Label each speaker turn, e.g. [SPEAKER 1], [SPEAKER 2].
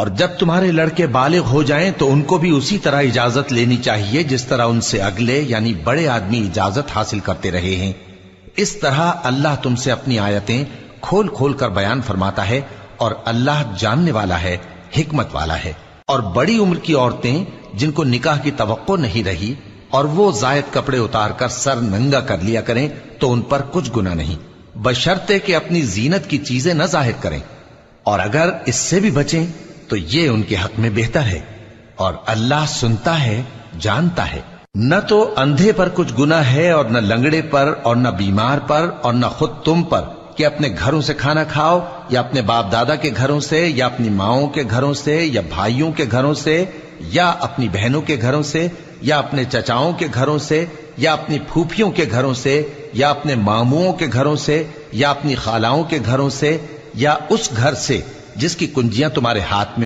[SPEAKER 1] اور جب تمہارے لڑکے بالغ ہو جائیں تو ان کو بھی اسی طرح اجازت لینی چاہیے جس طرح ان سے اگلے یعنی بڑے آدمی اجازت حاصل کرتے رہے ہیں۔ اس طرح اللہ تم سے اپنی آیتیں کھول کھول کر بیان فرماتا ہے، اور اللہ جاننے والا ہے، حکمت والا ہے۔ اور بڑی عمر کی عورتیں جن کو نکاح کی توقع نہیں رہی اور وہ زائد کپڑے اتار کر سر ننگا کر لیا کریں تو ان پر کچھ گناہ نہیں، بشرطے کہ اپنی زینت کی چیزیں نہ ظاہر کریں، اور اگر اس سے بھی بچیں تو یہ ان کے حق میں بہتر ہے، اور اللہ سنتا ہے، جانتا ہے۔ نہ تو اندھے پر کچھ گناہ ہے اور نہ لنگڑے پر اور نہ بیمار پر اور نہ خود تم پر کہ اپنے گھروں سے کھانا کھاؤ، یا اپنے باپ دادا کے گھروں سے، یا اپنی ماؤں کے گھروں سے، یا بھائیوں کے گھروں سے، یا اپنی بہنوں کے گھروں سے، یا اپنے چچاؤں کے گھروں سے، یا اپنی پھوپھیوں کے گھروں سے، یا اپنے ماموں کے گھروں سے، یا اپنی خالاؤں کے گھروں سے، یا اس گھر سے جس کی کنجیاں تمہارے ہاتھ میں